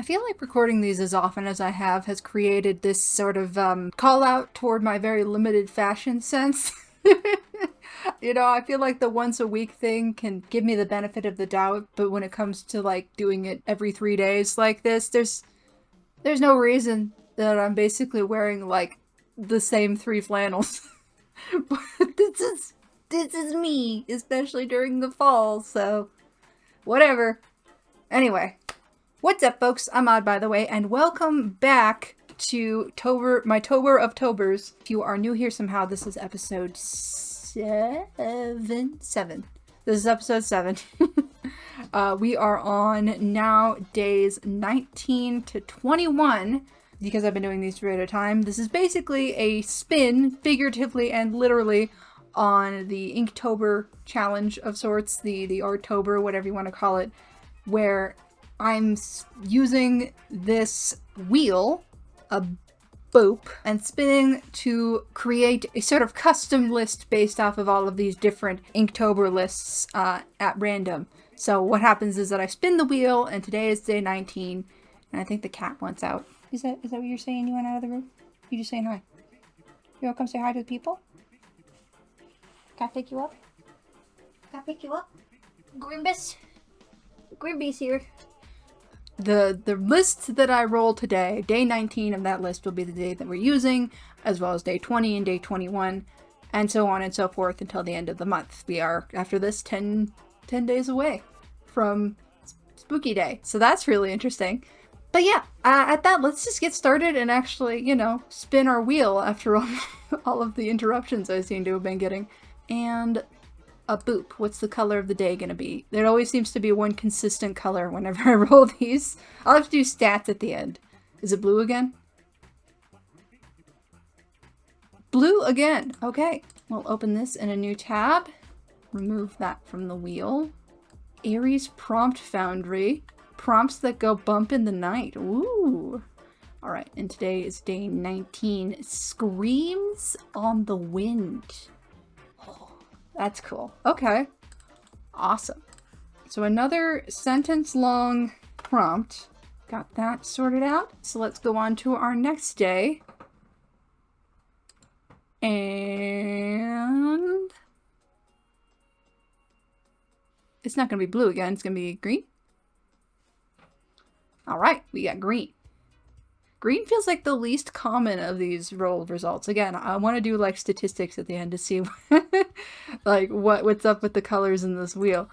I feel like recording these as often as I have has created this sort of call out toward my very limited fashion sense. You know, I feel like the once a week thing can give me the benefit of the doubt, but when it comes to like doing it every 3 days like this, there's no reason that I'm basically wearing like the same 3 flannels. But this is me, especially during the fall, so whatever. Anyway, what's up, folks? I'm Odd, by the way, and welcome back to my Tober of Tobers. If you are new here somehow, this is episode 7. This is episode 7. We are on now days 19 to 21, because I've been doing these 3 at a time. This is basically a spin, figuratively and literally, on the Inktober challenge of sorts, the Artober, whatever you want to call it, where I'm using this wheel, a boop, and spinning to create a sort of custom list based off of all of these different Inktober lists at random. So what happens is that I spin the wheel, and today is day 19, and I think the cat wants out. Is that what you're saying? You went out of the room? You just saying hi? You want to come say hi to the people? Can I pick you up? Can I pick you up? Grimbus? Grimby's here. The list that I roll today, day 19 of that list will be the day that we're using, as well as day 20 and day 21, and so on and so forth until the end of the month. We are, after this, 10 days away from Spooky Day, so that's really interesting. But yeah, at that, let's just get started and actually, you know, spin our wheel after all of the interruptions I seem to have been getting. And a boop. What's the color of the day gonna be? There always seems to be one consistent color whenever I roll these. I'll have to do stats at the end. Is it blue again? Blue again. Okay. We'll open this in a new tab. Remove that from the wheel. Aries Prompt Foundry. Prompts that go bump in the night. Ooh. Alright, and today is day 19. Screams on the Wind. That's cool. Okay. Awesome. So another sentence-long prompt. Got that sorted out. So let's go on to our next day. And it's not going to be blue again. It's going to be green. All right. We got green. Green feels like the least common of these roll results. Again, I want to do like statistics at the end to see like what's up with the colors in this wheel.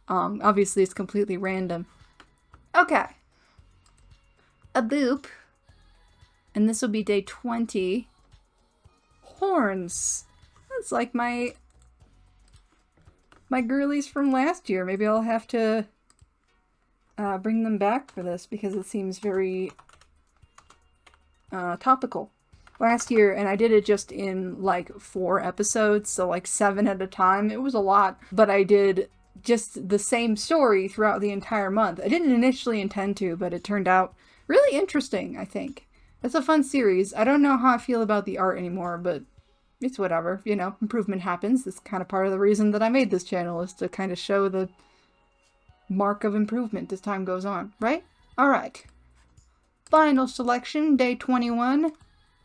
Obviously it's completely random. Okay. A boop. And this will be day 20. Horns. That's like my girlies from last year. Maybe I'll have to bring them back for this because it seems very topical. Last year, and I did it just in like 4 episodes, so like 7 at a time. It was a lot, but I did just the same story throughout the entire month. I didn't initially intend to, but it turned out really interesting, I think. It's a fun series. I don't know how I feel about the art anymore, but it's whatever. You know, improvement happens. That's kind of part of the reason that I made this channel, is to kind of show the mark of improvement as time goes on, right? Alright. Final selection, day 21.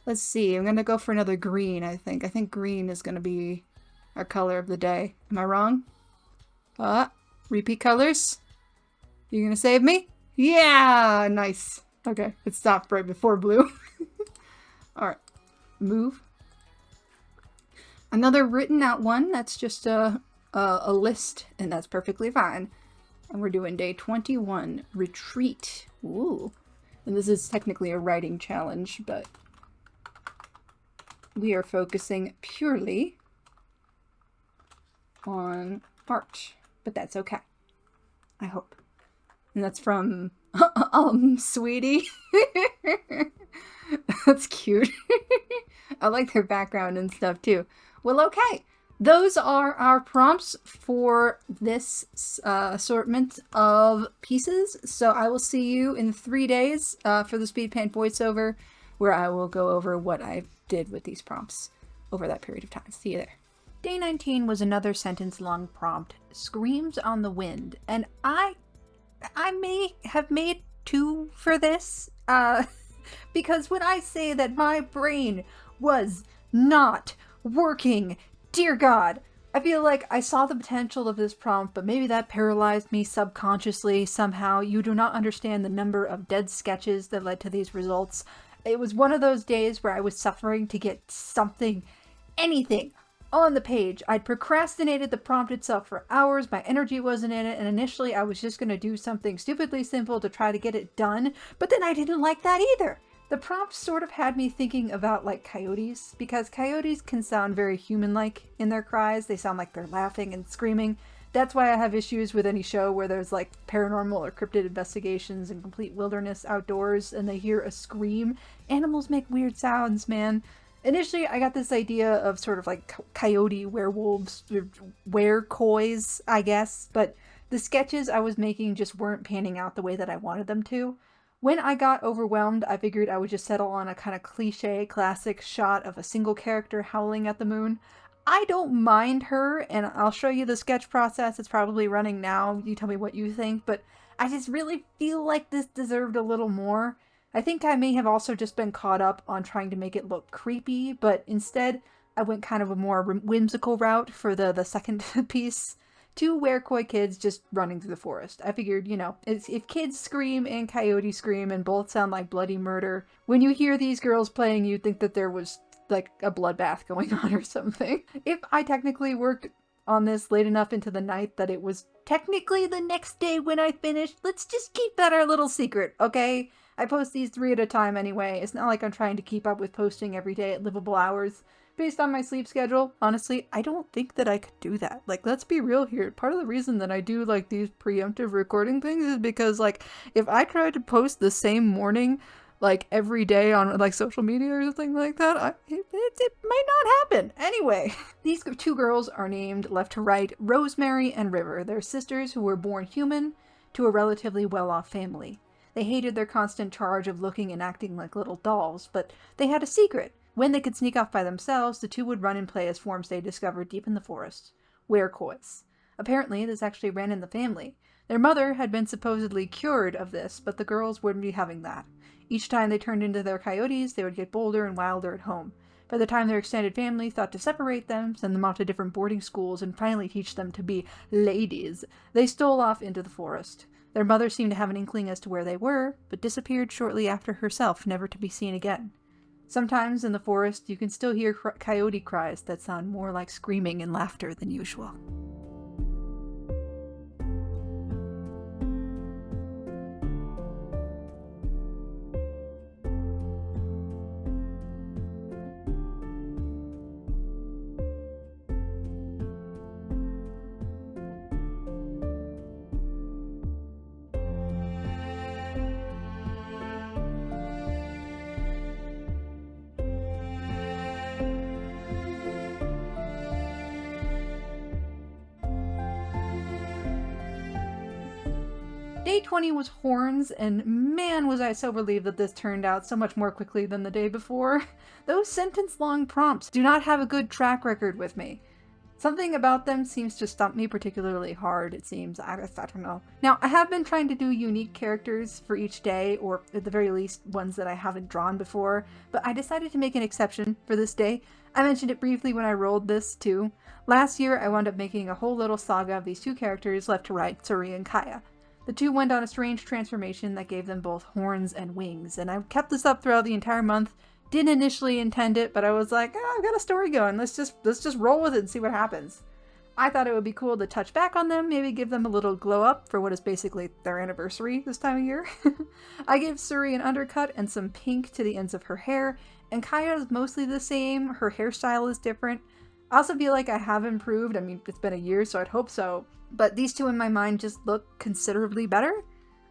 Let's see, I'm gonna go for another green, I think. I think green is gonna be our color of the day. Am I wrong? Repeat colors? You gonna save me? Yeah! Nice. Okay, it stopped right before blue. Alright. Move. Another written out one. That's just a list, and that's perfectly fine. And we're doing day 21. Retreat. Ooh. And this is technically a writing challenge, but we are focusing purely on art. But that's okay. I hope. And that's from Sweetie. That's cute. I like their background and stuff too. Well, okay. Those are our prompts for this assortment of pieces. So I will see you in 3 days for the speed paint voiceover, where I will go over what I did with these prompts over that period of time. See you there. Day 19 was another sentence-long prompt, Screams on the Wind, and I may have made 2 for this. Because when I say that my brain was not working, dear God, I feel like I saw the potential of this prompt, but maybe that paralyzed me subconsciously somehow. You do not understand the number of dead sketches that led to these results. It was one of those days where I was suffering to get something, anything, on the page. I'd procrastinated the prompt itself for hours, my energy wasn't in it, and initially I was just going to do something stupidly simple to try to get it done, but then I didn't like that either. The prompt sort of had me thinking about like coyotes, because coyotes can sound very human-like in their cries. They sound like they're laughing and screaming. That's why I have issues with any show where there's like paranormal or cryptid investigations in complete wilderness outdoors and they hear a scream. Animals make weird sounds, man. Initially, I got this idea of sort of like coyote werewolves, werecoys, I guess, but the sketches I was making just weren't panning out the way that I wanted them to. When I got overwhelmed, I figured I would just settle on a kind of cliche, classic shot of a single character howling at the moon. I don't mind her, and I'll show you the sketch process. It's probably running now. You tell me what you think, but I just really feel like this deserved a little more. I think I may have also just been caught up on trying to make it look creepy, but instead I went kind of a more whimsical route for the second piece. 2 werecoy kids just running through the forest. I figured, you know, if kids scream and coyotes scream and both sound like bloody murder, when you hear these girls playing, you'd think that there was like a bloodbath going on or something. If I technically worked on this late enough into the night that it was technically the next day when I finished, let's just keep that our little secret, okay? I post these 3 at a time anyway. It's not like I'm trying to keep up with posting every day at livable hours. Based on my sleep schedule, honestly, I don't think that I could do that. Like, let's be real here. Part of the reason that I do, like, these preemptive recording things is because, like, if I tried to post the same morning, like, every day on, like, social media or something like that, it might not happen. Anyway, these 2 girls are named, left to right, Rosemary and River. They're sisters who were born human to a relatively well-off family. They hated their constant charge of looking and acting like little dolls, but they had a secret. When they could sneak off by themselves, the 2 would run and play as forms they discovered deep in the forest. Werecoys. Apparently, this actually ran in the family. Their mother had been supposedly cured of this, but the girls wouldn't be having that. Each time they turned into their coyotes, they would get bolder and wilder at home. By the time their extended family thought to separate them, send them off to different boarding schools, and finally teach them to be ladies, they stole off into the forest. Their mother seemed to have an inkling as to where they were, but disappeared shortly after herself, never to be seen again. Sometimes in the forest, you can still hear coyote cries that sound more like screaming and laughter than usual. Day 20 was horns, and man was I so relieved that this turned out so much more quickly than the day before. Those sentence-long prompts do not have a good track record with me. Something about them seems to stump me particularly hard, it seems. I don't know. Now, I have been trying to do unique characters for each day, or at the very least, ones that I haven't drawn before, but I decided to make an exception for this day. I mentioned it briefly when I rolled this, too. Last year, I wound up making a whole little saga of these 2 characters, left to right, Suri and Kaya. The 2 went on a strange transformation that gave them both horns and wings, and I've kept this up throughout the entire month. Didn't initially intend it, but I was like, oh, I've got a story going. Let's just roll with it and see what happens. I thought it would be cool to touch back on them, maybe give them a little glow up for what is basically their anniversary this time of year. I gave Suri an undercut and some pink to the ends of her hair, and Kaya is mostly the same. Her hairstyle is different. I also feel like I have improved. I mean, it's been a year, so I'd hope so. But these 2 in my mind just look considerably better.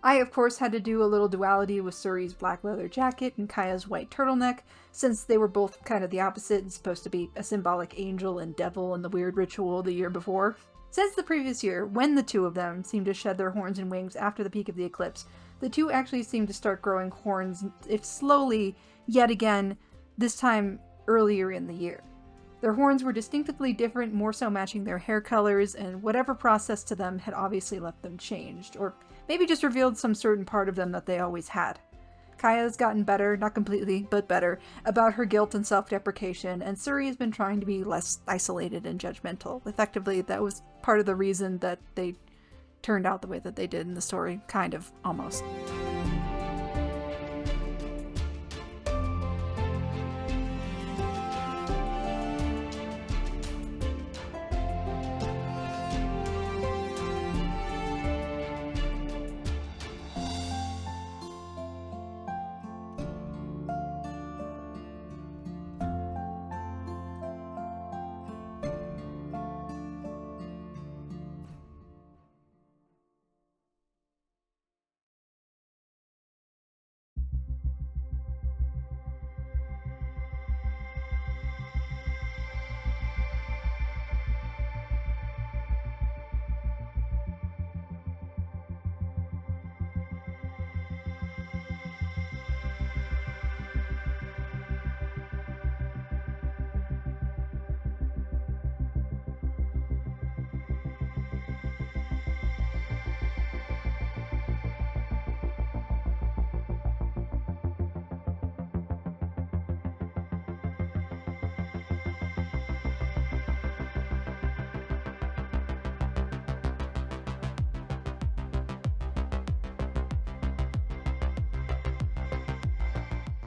I, of course, had to do a little duality with Suri's black leather jacket and Kaya's white turtleneck, since they were both kind of the opposite and supposed to be a symbolic angel and devil in the weird ritual the year before. Since the previous year, when the 2 of them seemed to shed their horns and wings after the peak of the eclipse, the 2 actually seemed to start growing horns, if slowly, yet again, this time earlier in the year. Their horns were distinctively different, more so matching their hair colors, and whatever process to them had obviously left them changed, or maybe just revealed some certain part of them that they always had. Kaya's gotten better, not completely, but better, about her guilt and self-deprecation, and Suri has been trying to be less isolated and judgmental. Effectively, that was part of the reason that they turned out the way that they did in the story, kind of, almost.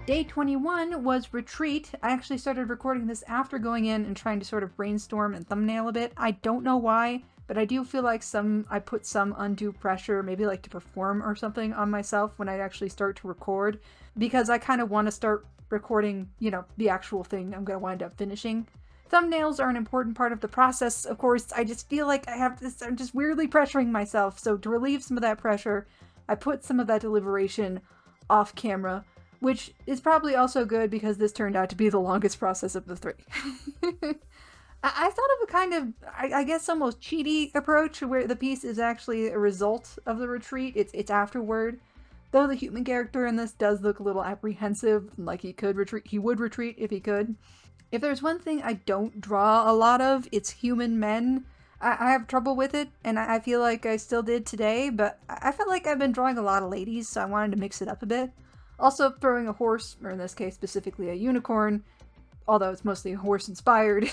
Day 21 was Retreat. I actually started recording this after going in and trying to sort of brainstorm and thumbnail a bit. I don't know why, but I do feel like I put some undue pressure, maybe like to perform or something on myself when I actually start to record, because I kind of want to start recording, the actual thing I'm going to wind up finishing. Thumbnails are an important part of the process, of course. I just feel like I'm just weirdly pressuring myself, so to relieve some of that pressure, I put some of that deliberation off camera, which is probably also good because this turned out to be the longest process of the three. I thought of a kind of, I guess, almost cheaty approach where the piece is actually a result of the retreat. It's afterward. Though the human character in this does look a little apprehensive, like he would retreat if he could. If there's one thing I don't draw a lot of, it's human men. I have trouble with it, and I feel like I still did today, but I felt like I've been drawing a lot of ladies, so I wanted to mix it up a bit. Also, throwing a horse, or in this case specifically a unicorn, although it's mostly horse-inspired,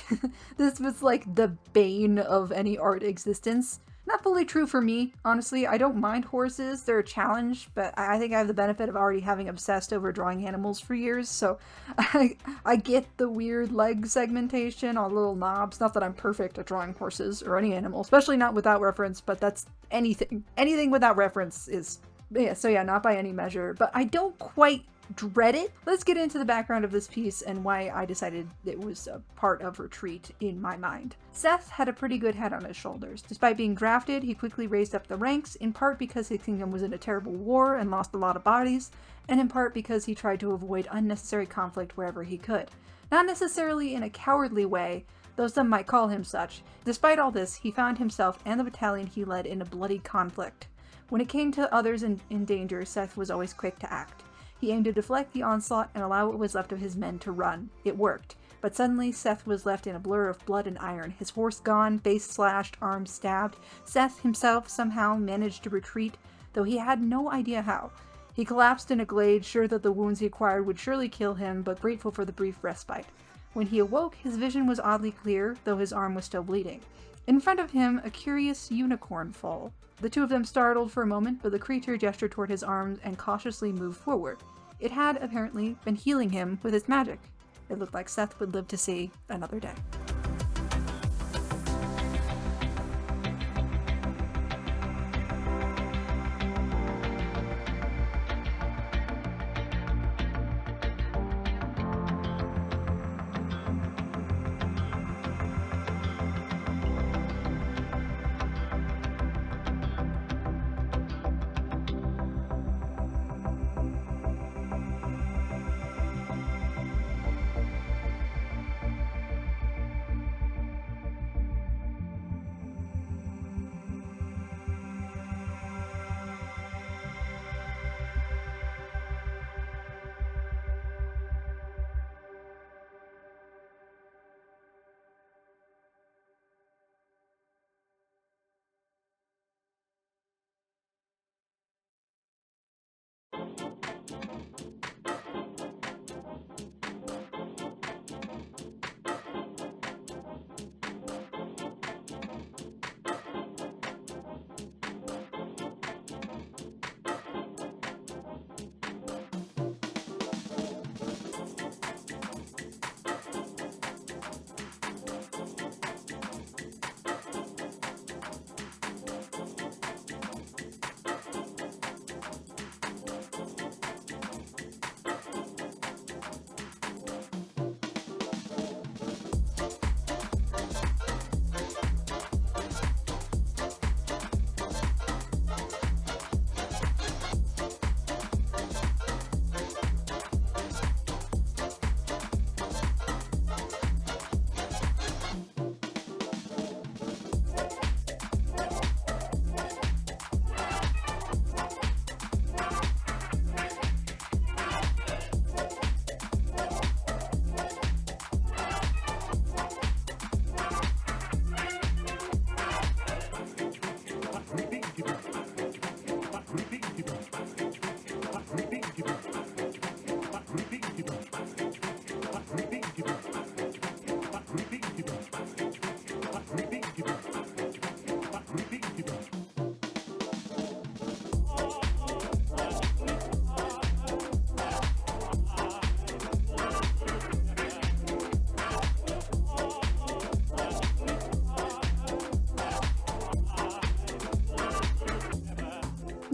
this was like the bane of any art existence. Not fully true for me, honestly. I don't mind horses, they're a challenge, but I think I have the benefit of already having obsessed over drawing animals for years, so I get the weird leg segmentation on little knobs. Not that I'm perfect at drawing horses or any animal, especially not without reference, but that's anything. Anything without reference is... yeah, not by any measure, but I don't quite dread it. Let's get into the background of this piece and why I decided it was a part of Retreat in my mind. Seth had a pretty good head on his shoulders. Despite being drafted, he quickly raised up the ranks, in part because his kingdom was in a terrible war and lost a lot of bodies, and in part because he tried to avoid unnecessary conflict wherever he could. Not necessarily in a cowardly way, though some might call him such. Despite all this, he found himself and the battalion he led in a bloody conflict. When it came to others in danger, Seth was always quick to act. He aimed to deflect the onslaught and allow what was left of his men to run. It worked. But suddenly, Seth was left in a blur of blood and iron. His horse gone, face slashed, arms stabbed. Seth himself somehow managed to retreat, though he had no idea how. He collapsed in a glade, sure that the wounds he acquired would surely kill him, but grateful for the brief respite. When he awoke, his vision was oddly clear, though his arm was still bleeding. In front of him, a curious unicorn foal. The two of them startled for a moment, but the creature gestured toward his arms and cautiously moved forward. It had, apparently, been healing him with its magic. It looked like Seth would live to see another day.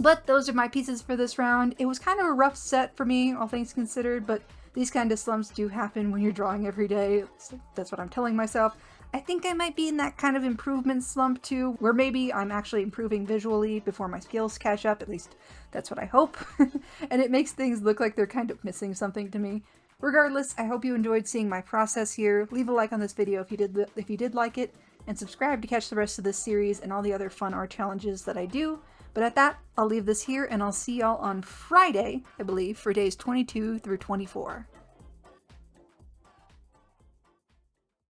But those are my pieces for this round. It was kind of a rough set for me, all things considered, but these kind of slumps do happen when you're drawing every day. So that's what I'm telling myself. I think I might be in that kind of improvement slump too, where maybe I'm actually improving visually before my skills catch up. At least that's what I hope. And it makes things look like they're kind of missing something to me. Regardless, I hope you enjoyed seeing my process here. Leave a like on this video if you did like it, and subscribe to catch the rest of this series and all the other fun art challenges that I do. But at that, I'll leave this here, and I'll see y'all on Friday, I believe, for days 22 through 24.